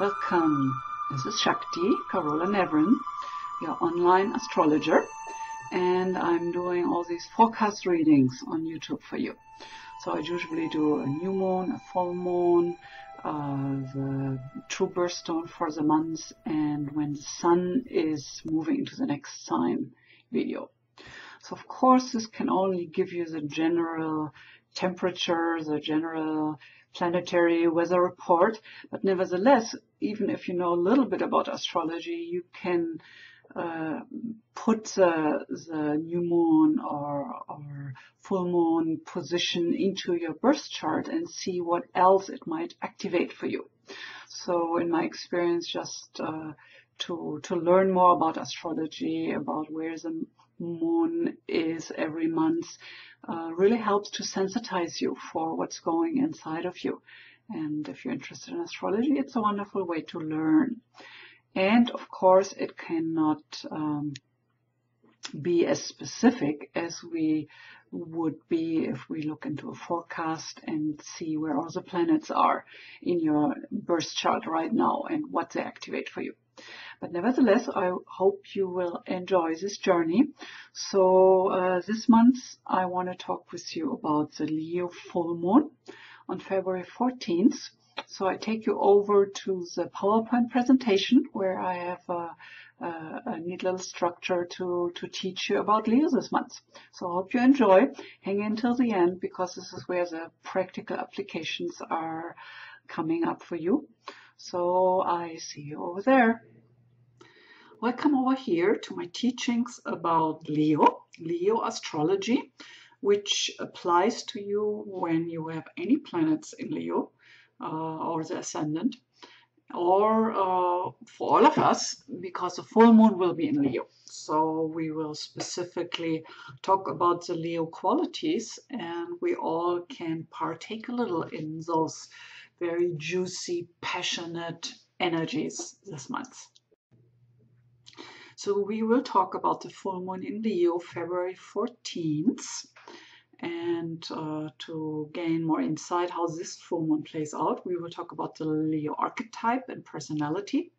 Welcome. This is Shakti, your online astrologer, and I'm doing all these forecast readings on YouTube for you. So I usually do a new moon, a full moon, the true birthstone for the month, and when the sun is moving into the next sign video. So of course this can only give you the general temperature, the general planetary weather report, but nevertheless, even if you know a little bit about astrology, you can put the new moon or full moon position into your birth chart and see what else it might activate for you. So in my experience, just to learn more about astrology, about where the moon is every month, really helps to sensitize you for what's going inside of you. And if you're interested in astrology, it's a wonderful way to learn. And of course, it cannot be as specific as we would be if we look into a forecast and see where all the planets are in your birth chart right now and what they activate for you. But nevertheless, I hope you will enjoy this journey. So this month, I want to talk with you about the Leo full moon on February 14th. So I take you over to the PowerPoint presentation where I have a neat little structure to teach you about Leo this month. So I hope you enjoy. Hang in till the end because this is where the practical applications are coming up for you. So I see you over there. Welcome over here to my teachings about Leo astrology, which applies to you when you have any planets in Leo or the ascendant, or for all of us, because the full moon will be in Leo. So we will specifically talk about the Leo qualities, and we all can partake a little in those very juicy, passionate energies this month. So we will talk about the full moon in Leo, February 14th. And to gain more insight how this full moon plays out, we will talk about the Leo archetype and personality.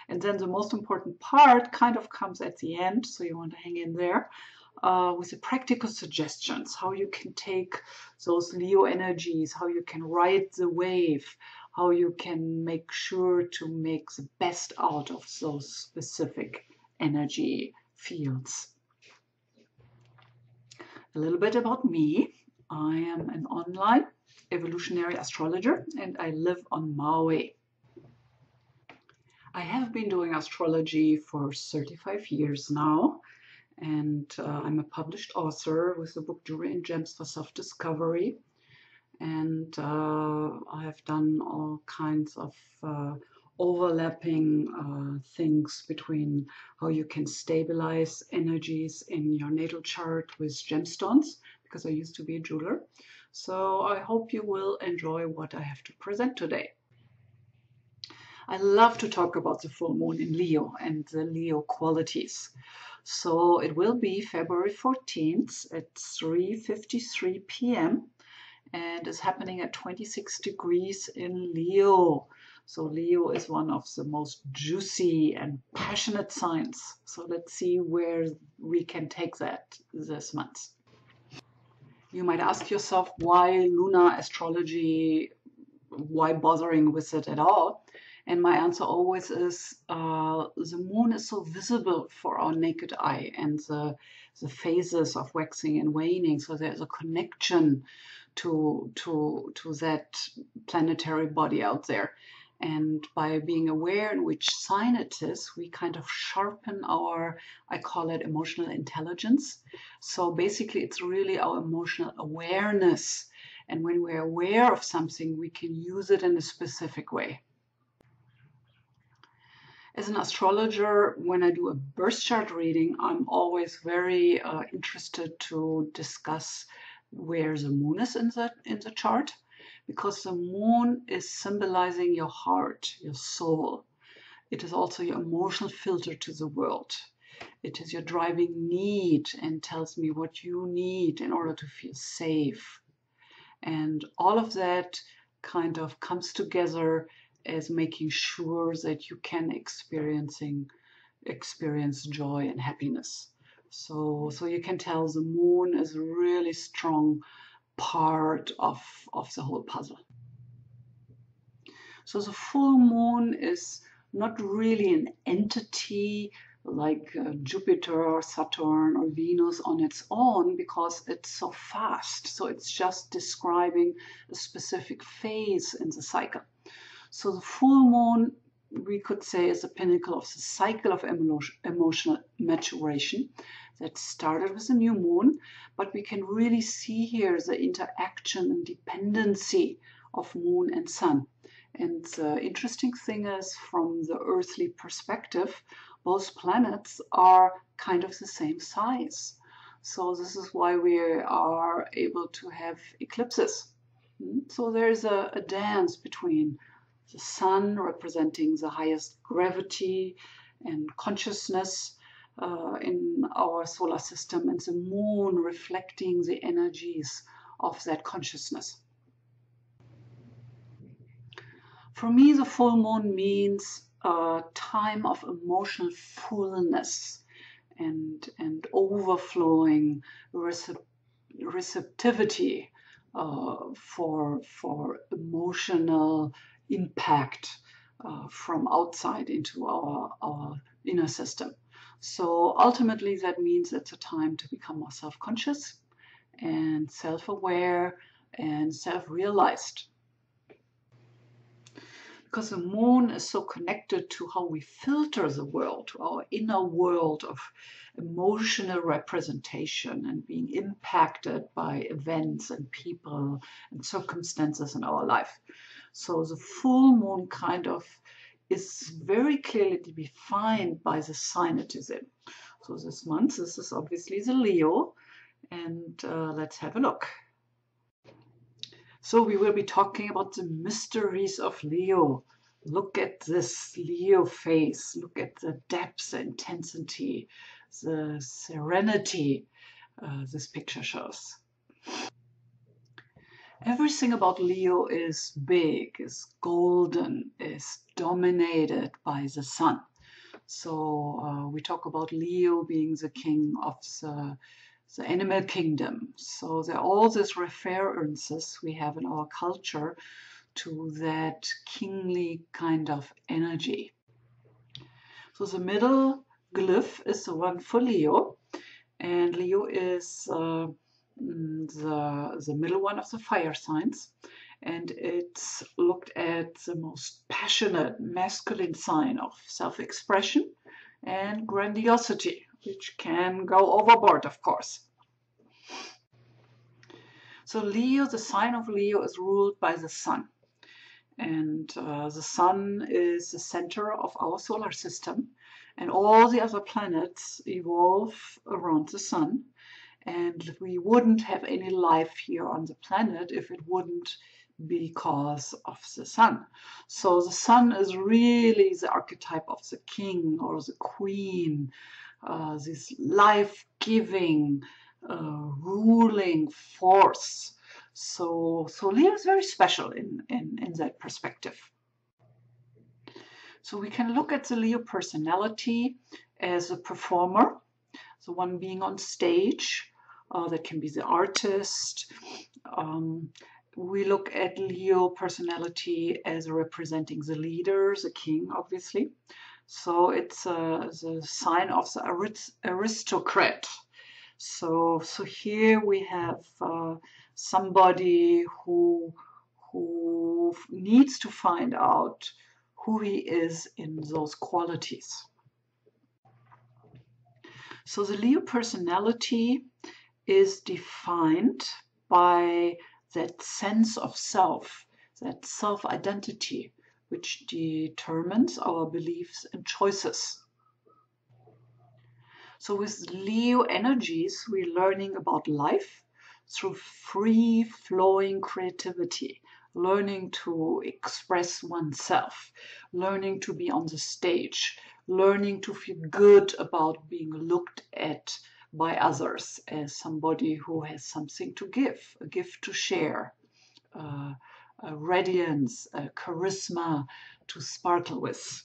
And then the most important part kind of comes at the end, so you want to hang in there, with the practical suggestions, how you can take those Leo energies, how you can ride the wave, how you can make sure to make the best out of those specific energy fields. A little bit about me. I am an online evolutionary astrologer and I live on Maui. I have been doing astrology for 35 years now, and I'm a published author with the book Jewelry and Gems for Self-Discovery. And I have done all kinds of overlapping things between how you can stabilize energies in your natal chart with gemstones, because I used to be a jeweler. So I hope you will enjoy what I have to present today. I love to talk about the full moon in Leo and the Leo qualities. So it will be February 14th at 3:53 p.m. and is happening at 26 degrees in Leo. So Leo is one of the most juicy and passionate signs. So let's see where we can take that this month. You might ask yourself, why lunar astrology? Why bothering with it at all? And my answer always is the moon is so visible for our naked eye, and the phases of waxing and waning. So there's a connection to that planetary body out there. And by being aware in which sign it is, we kind of sharpen our, I call it emotional intelligence. So basically it's really our emotional awareness. And when we're aware of something, we can use it in a specific way. As an astrologer, when I do a birth chart reading, I'm always very interested to discuss where the moon is in the chart, because the moon is symbolizing your heart, your soul. It is also your emotional filter to the world. It is your driving need and tells me what you need in order to feel safe. And all of that kind of comes together as making sure that you can experience joy and happiness. So you can tell the moon is a really strong part of the whole puzzle. So the full moon is not really an entity like Jupiter or Saturn or Venus on its own, because it's so fast. So it's just describing a specific phase in the cycle. So the full moon, we could say, is the pinnacle of the cycle of emotional maturation that started with the new moon, but we can really see here the interaction and dependency of moon and sun. And the interesting thing is, from the earthly perspective, both planets are kind of the same size. So this is why we are able to have eclipses. So there's a dance between the sun representing the highest gravity and consciousness in our solar system, and the moon reflecting the energies of that consciousness. For me, the full moon means a time of emotional fullness and overflowing receptivity for emotional impact from outside into our inner system. So ultimately that means it's a time to become more self-conscious and self-aware and self-realized. Because the moon is so connected to how we filter the world, to our inner world of emotional representation and being impacted by events and people and circumstances in our life. So the full moon kind of is very clearly defined by the sign it is in. So this month, this is obviously the Leo, and let's have a look. So we will be talking about the mysteries of Leo. Look at this Leo face. Look at the depth, the intensity, the serenity this picture shows. Everything about Leo is big, is golden, is dominated by the sun. So we talk about Leo being the king of the animal kingdom. So there are all these references we have in our culture to that kingly kind of energy. So the middle glyph is the one for Leo, and Leo is the middle one of the fire signs, and it's looked at the most passionate masculine sign of self-expression and grandiosity, which can go overboard, of course. So Leo, the sign of Leo, is ruled by the sun. And the sun is the center of our solar system. And all the other planets evolve around the sun. And we wouldn't have any life here on the planet if it wouldn't be because of the sun. So the sun is really the archetype of the king or the queen, this life-giving, ruling force. So Leo is very special in that perspective. So we can look at the Leo personality as a performer, the one being on stage. That can be the artist. We look at Leo personality as representing the leader, the king, obviously. So it's the sign of the aristocrat. So here we have somebody who needs to find out who he is in those qualities. So the Leo personality is defined by that sense of self, that self-identity, which determines our beliefs and choices. So with Leo energies, we're learning about life through free-flowing creativity, learning to express oneself, learning to be on the stage, learning to feel good about being looked at by others as somebody who has something to give, a gift to share, a radiance, a charisma to sparkle with.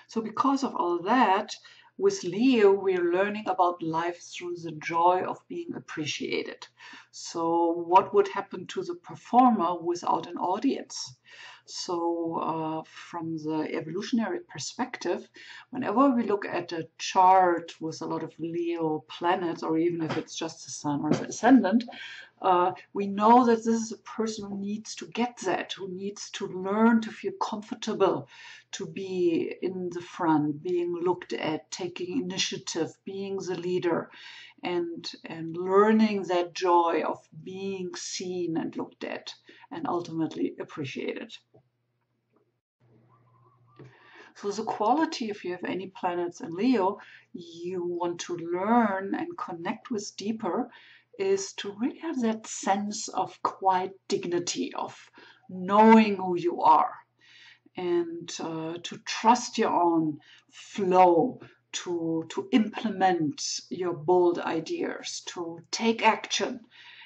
So because of all that, with Leo, we're learning about life through the joy of being appreciated. So what would happen to the performer without an audience? So from the evolutionary perspective, whenever we look at a chart with a lot of Leo planets, or even if it's just the sun or the ascendant, we know that this is a person who needs to get that, who needs to learn to feel comfortable, to be in the front, being looked at, taking initiative, being the leader, and learning that joy of being seen and looked at and ultimately appreciated. So the quality, if you have any planets in Leo, you want to learn and connect with deeper, is to really have that sense of quiet dignity, of knowing who you are, and to trust your own flow, to implement your bold ideas, to take action,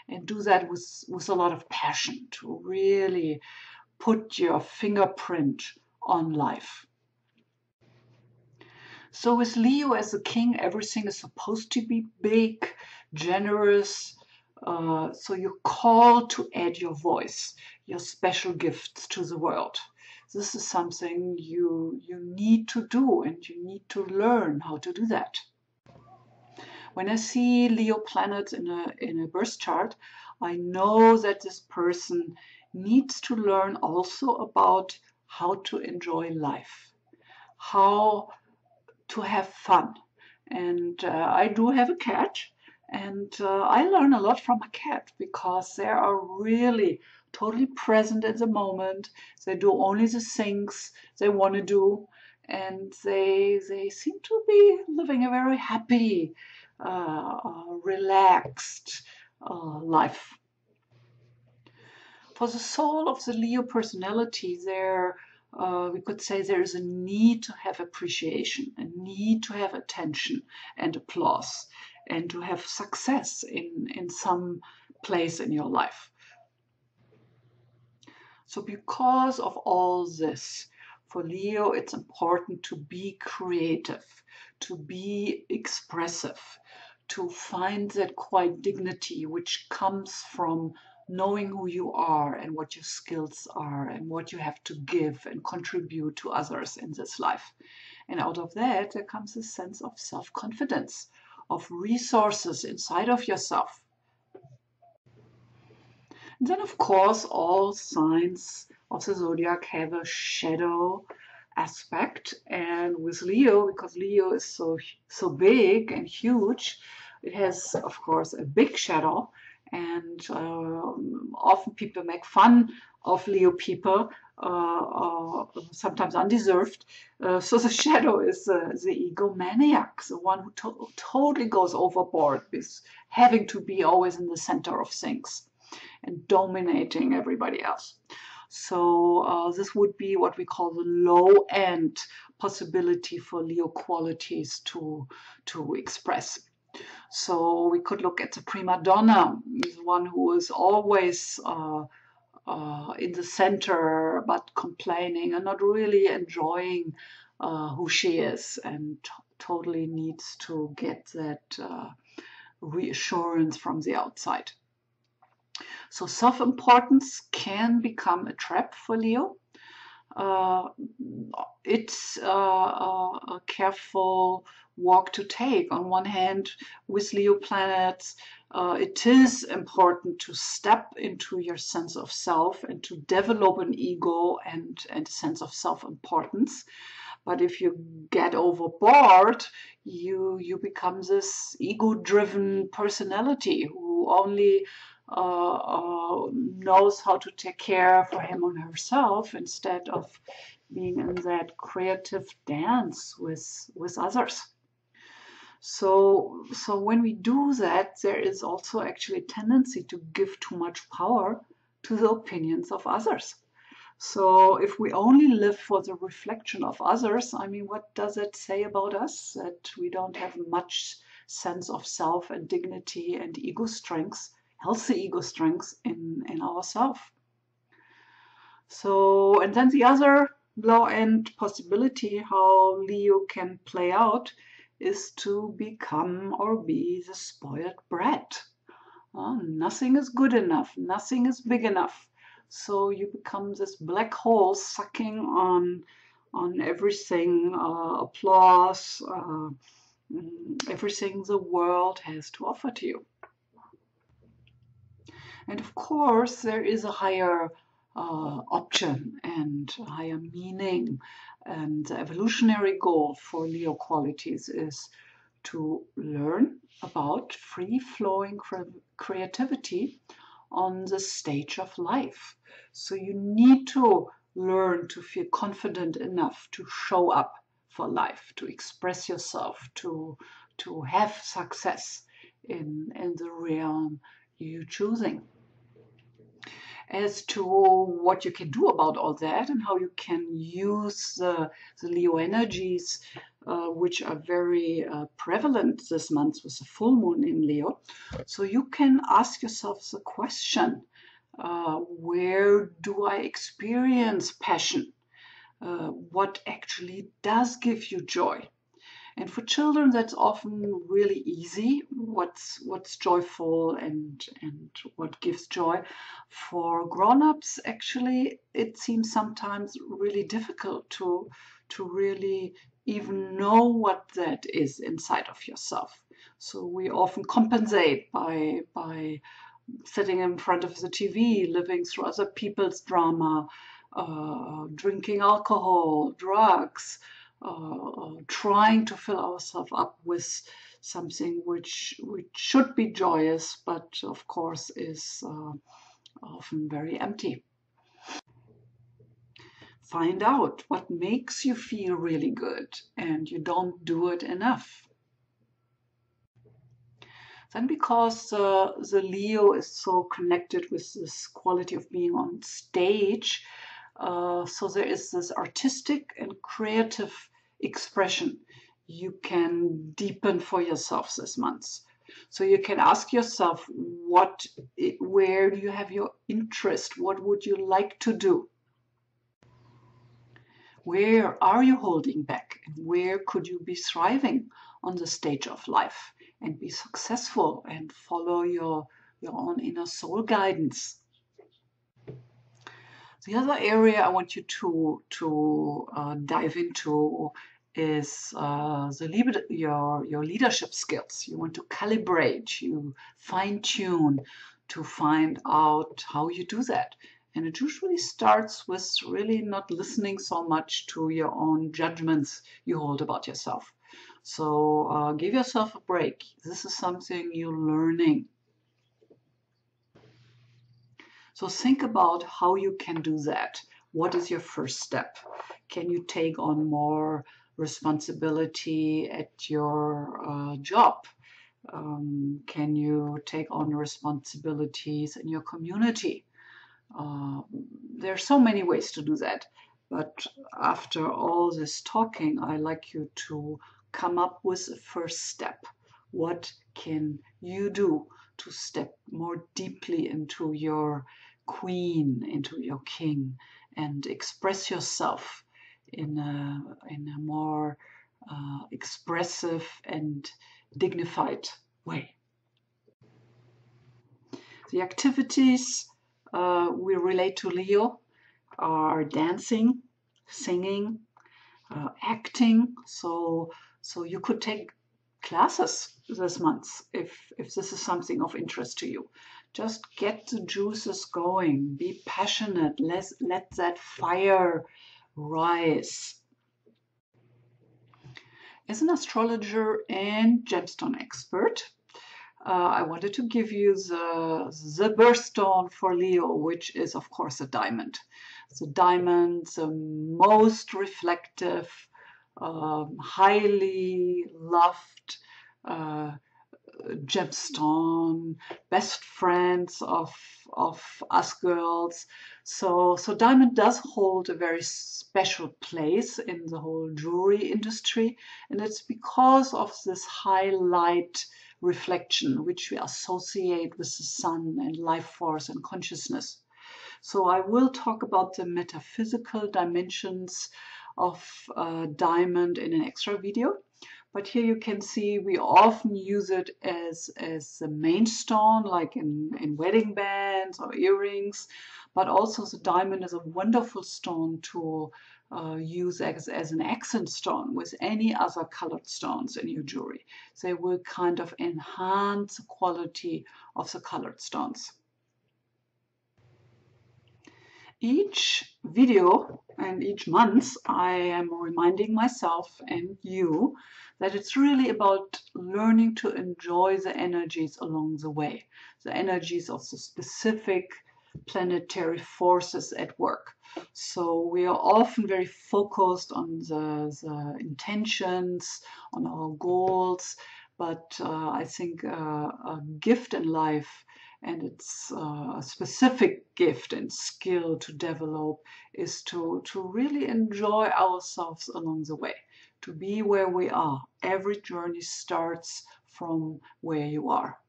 and do that with a lot of passion, to really put your fingerprint on life. So with Leo as a king, everything is supposed to be big, generous. So you're called to add your voice, your special gifts to the world. This is something you need to do, and you need to learn how to do that. When I see Leo planets in a birth chart, I know that this person needs to learn also about how to enjoy life, how to have fun. And I do have a cat, and I learn a lot from a cat because they are really totally present at the moment. They do only the things they want to do, and they seem to be living a very happy, relaxed life. For the soul of the Leo personality, we could say there is a need to have appreciation, a need to have attention and applause, and to have success in some place in your life. So because of all this, for Leo, it's important to be creative, to be expressive, to find that quiet dignity which comes from knowing who you are and what your skills are and what you have to give and contribute to others in this life. And out of that, there comes a sense of self-confidence, of resources inside of yourself. And then, of course, all signs of the zodiac have a shadow aspect. And with Leo, because Leo is so big and huge, it has, of course, a big shadow. And often people make fun of Leo people, sometimes undeserved. So the shadow is the egomaniac, the one who totally goes overboard with having to be always in the center of things and dominating everybody else. So this would be what we call the low-end possibility for Leo qualities to express. So we could look at the prima donna, the one who is always in the center but complaining and not really enjoying who she is, and totally needs to get that reassurance from the outside. So self-importance can become a trap for Leo. It's a careful walk to take. On one hand, with Leo planets, it is important to step into your sense of self and to develop an ego and a sense of self-importance. But if you get overboard, you become this ego-driven personality who only knows how to take care for him or herself instead of being in that creative dance with others. So when we do that, there is also actually a tendency to give too much power to the opinions of others. So if we only live for the reflection of others, I mean, what does it say about us? That we don't have much sense of self and dignity and ego strength, healthy ego strength in ourselves. So, and then the other low-end possibility how Leo can play out is to become or be the spoiled brat. Nothing is good enough, nothing is big enough. So you become this black hole sucking on everything, applause, everything the world has to offer to you. And of course, there is a higher option and higher meaning. And the evolutionary goal for Leo qualities is to learn about free-flowing creativity on the stage of life. So you need to learn to feel confident enough to show up for life, to express yourself, to have success in the realm you're choosing. As to what you can do about all that and how you can use the Leo energies, which are very prevalent this month with the full moon in Leo. So you can ask yourself the question, where do I experience passion? What actually does give you joy? And for children, that's often really easy. What's joyful and what gives joy. For grown-ups, actually, it seems sometimes really difficult to really even know what that is inside of yourself. So we often compensate by sitting in front of the TV, living through other people's drama, drinking alcohol, drugs, trying to fill ourselves up with something which should be joyous, but of course is often very empty. Find out what makes you feel really good and you don't do it enough. Then because the Leo is so connected with this quality of being on stage, so there is this artistic and creative expression you can deepen for yourself this month. So you can ask yourself, where do you have your interest? What would you like to do? Where are you holding back? And where could you be thriving on the stage of life and be successful and follow your own inner soul guidance? The other area I want you to dive into is your leadership skills. You want to calibrate, you fine tune to find out how you do that. And it usually starts with really not listening so much to your own judgments you hold about yourself. So give yourself a break. This is something you're learning. So think about how you can do that. What is your first step? Can you take on more responsibility at your job? Can you take on responsibilities in your community? There are so many ways to do that. But after all this talking, I like you to come up with a first step. What can you do to step more deeply into your queen, into your king, and express yourself in a more expressive and dignified way? The activities we relate to Leo are dancing, singing, acting. So you could take classes this month if this is something of interest to you. Just get the juices going. Be passionate. Let that fire rise. As an astrologer and gemstone expert, I wanted to give you the birthstone for Leo, which is, of course, a diamond. The diamond, the most reflective, highly loved gemstone, best friends of us girls. So diamond does hold a very special place in the whole jewelry industry, and it's because of this highlight reflection which we associate with the sun and life force and consciousness. So I will talk about the metaphysical dimensions of diamond in an extra video. But here you can see we often use it as the main stone, like in wedding bands or earrings. But also the diamond is a wonderful stone to use as an accent stone with any other colored stones in your jewelry. They will kind of enhance the quality of the colored stones. Each video and each month I am reminding myself and you that it's really about learning to enjoy the energies along the way, the energies of the specific planetary forces at work. So we are often very focused on the intentions, on our goals, but I think a gift in life, and it's a specific gift and skill to develop, is to really enjoy ourselves along the way, to be where we are. Every journey starts from where you are.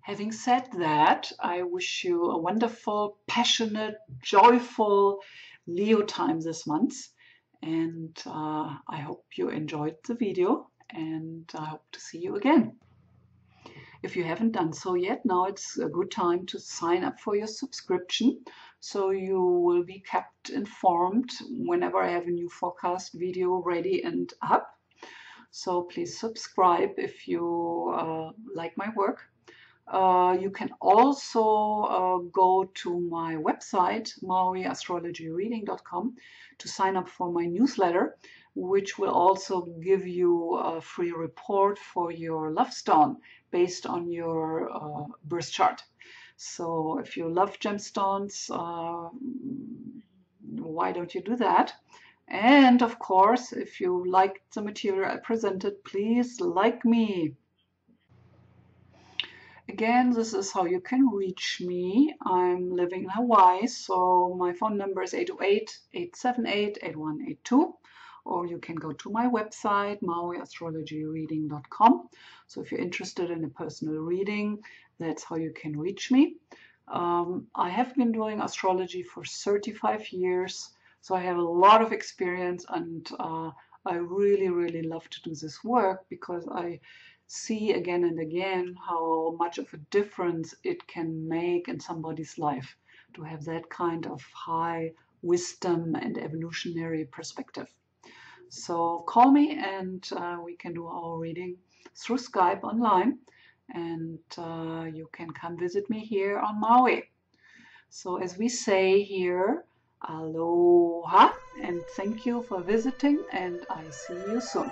Having said that, I wish you a wonderful, passionate, joyful Leo time this month, and I hope you enjoyed the video, and I hope to see you again. If you haven't done so yet, now it's a good time to sign up for your subscription, so you will be kept informed whenever I have a new forecast video ready and up. So please subscribe if you like my work. You can also go to my website, mauiastrologyreading.com, to sign up for my newsletter, which will also give you a free report for your love stone based on your birth chart. So if you love gemstones, why don't you do that? And of course, if you liked the material I presented, please like me. Again, this is how you can reach me. I'm living in Hawaii, so my phone number is 808-878-8182. Or you can go to my website, mauiastrologyreading.com. So if you're interested in a personal reading, that's how you can reach me. I have been doing astrology for 35 years, so I have a lot of experience, and I really, really love to do this work because I see again and again how much of a difference it can make in somebody's life to have that kind of high wisdom and evolutionary perspective. So call me, and we can do our reading through Skype online, and you can come visit me here on Maui. So as we say here, aloha, and thank you for visiting, and I see you soon.